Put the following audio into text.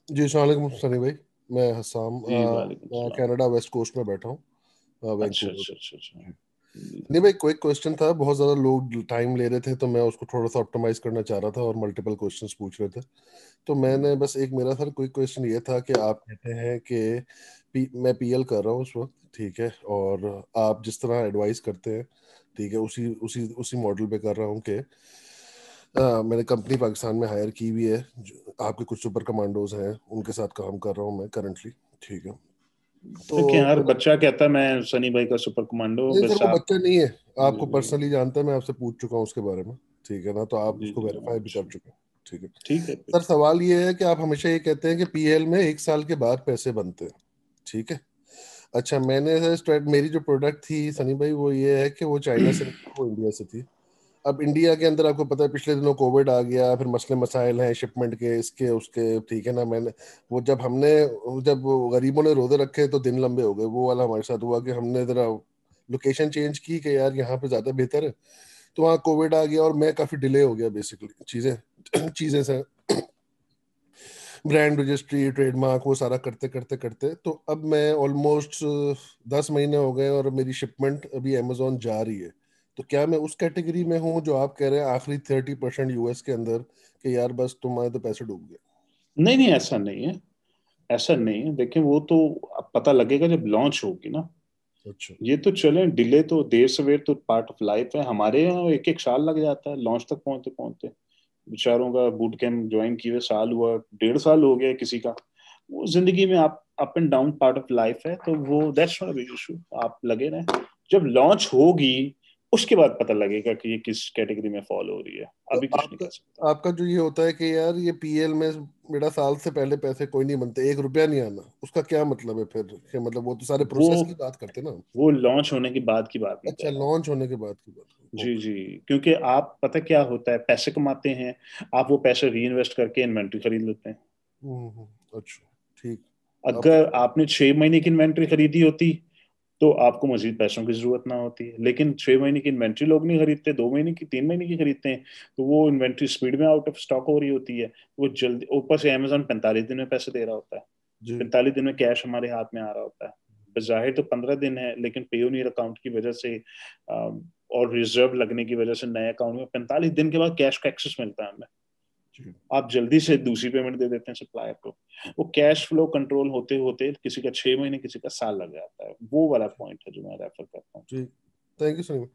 जी अस्सलाम वालेकुम सनी भाई। मैं हसाम जी वालेकुम मैं सलाम। कनाडा वेस्ट कोस्ट में बैठा हूँ, अच्छा वैंकूवर अच्छा में। अच्छा अच्छा। जी। जी नहीं भाई, क्विक क्वेश्चन था, बहुत ज़्यादा लोग टाइम ले रहे थे तो मैं उसको थोड़ा सा ऑप्टिमाइज करना चाह रहा था और मल्टीपल क्वेश्चंस पूछ रहे थे। तो मैंने बस एक, मेरा सर क्विक क्वेश्चन ये था कि आप कहते हैं कि मैं पीएल कर रहा हूँ उस वक्त, ठीक है, और आप जिस तरह एडवाइस करते हैं, ठीक है, उसी उसी उसी मॉडल पे कर रहा हूँ कि मैंने कंपनी पाकिस्तान में हायर की हुई है, आपके कुछ सुपर कमांडोज हैं, उनके साथ काम कर रहा हूँ मैं करंटली, ठीक है। तो देखिए, हर मैंने, बच्चा कहता है मैं सनी भाई का सुपर कमांडो, नहीं सर बस वो आप। बच्चा नहीं है, जी आपको जी पर्सनली जानता है, मैं आपसे पूछ चुका हूँ उसके बारे में, ठीक है ना, तो आप जी उसको जी। वेरीफाई भी कर अच्छा, चुके हैं, ठीक है। ठीक है फिर। सर सवाल ये है कि आप हमेशा ये कहते हैं कि पीएल में 1 साल के बाद पैसे बनते हैं, ठीक है। अच्छा, मैंने मेरी जो प्रोडक्ट थी सनी भाई, वो ये है कि वो चाइना से नहीं थी, वो इंडिया से थी। अब इंडिया के अंदर आपको पता है पिछले दिनों कोविड आ गया, फिर मसले मसाइल हैं शिपमेंट के, इसके उसके, ठीक है ना। मैंने वो जब वो गरीबों ने रोजे रखे तो दिन लंबे हो गए, वो वाला हमारे साथ हुआ कि हमने जरा लोकेशन चेंज की कि यार यहाँ पे ज्यादा बेहतर है, तो वहाँ कोविड आ गया और मैं काफी डिले हो गया बेसिकली चीजें चीजें से, ब्रांड रजिस्ट्री, ट्रेडमार्क, वो सारा करते करते करते, तो अब मैं ऑलमोस्ट 10 महीने हो गए और मेरी शिपमेंट अभी अमेजोन जा रही है। तो क्या मैं उस कैटेगरी में हूँ जो आप कह रहे हैं आखिरी 30% यूएस के अंदर, कि यार बस तुम्हारे तो पैसे डूब गए? नहीं नहीं, ऐसा नहीं है। ऐसा नहीं है, देखिए वो तो अब पता लगेगा जब लॉन्च होगी ना। अच्छा। ये तो चले डिले, तो देर सवेर तो पार्ट ऑफ लाइफ है। हमारे यहाँ एक एक साल लग जाता है लॉन्च तक पहुंचते पहुंचते। बेचारों का बूट कैंप ज्वाइन किए हुए साल हुआ, 1.5 साल हो गया किसी का। वो जिंदगी में up and down part of life है, तो वो that's not a big issue. आप लगे रहें, जब लॉन्च होगी उसके बाद पता लगेगा कि ये किस कैटेगरी में फॉलो हो रही है। तो अभी कुछ नहीं आपका कह सकता। आपका जो ये होता है कि यार ये पीएल में मेरा साल से पहले पैसे कोई नहीं बनते, 1 रुपया नहीं आना, उसका क्या मतलब है फिर? कि मतलब वो तो सारे वो प्रोसेस की बात करते हैं ना। वो लॉन्च होने के बाद की बात मैं कह अच्छा, रहा हूँ। लॉन्च होने के बाद की बात, जी ओके। जी। क्योंकि आप पता क्या होता है, पैसे कमाते हैं, आप वो पैसे री इन्वेस्ट करके इन्वेंट्री खरीद लेते हैं। अच्छा, ठीक। आप अगर आपने 6 महीने की इन्वेंट्री खरीदी होती तो आपको मजीद पैसों की जरूरत ना होती, लेकिन 6 महीने की इन्वेंट्री लोग नहीं खरीदते, 2 महीने की, 3 महीने की खरीदते हैं। तो वो इन्वेंट्री स्पीड में आउट ऑफ स्टॉक हो रही होती है। वो जल्दी, ऊपर से अमेजोन 45 दिन में पैसे दे रहा होता है। जी। 45 दिन में कैश हमारे हाथ में आ रहा होता है। बजाहिर तो 15 दिन है, लेकिन पेयोनियर अकाउंट की वजह से और रिजर्व लगने की वजह से नए अकाउंट में 45 दिन के बाद कैश का एक्सेस मिलता है हमें। जी। आप जल्दी से दूसरी पेमेंट दे देते हैं सप्लायर को। वो कैश फ्लो कंट्रोल होते होते किसी का 6 महीने, किसी का साल लग जाता है। वो वाला पॉइंट है जो मैं रेफर करता हूँ। जी। Thank you so much.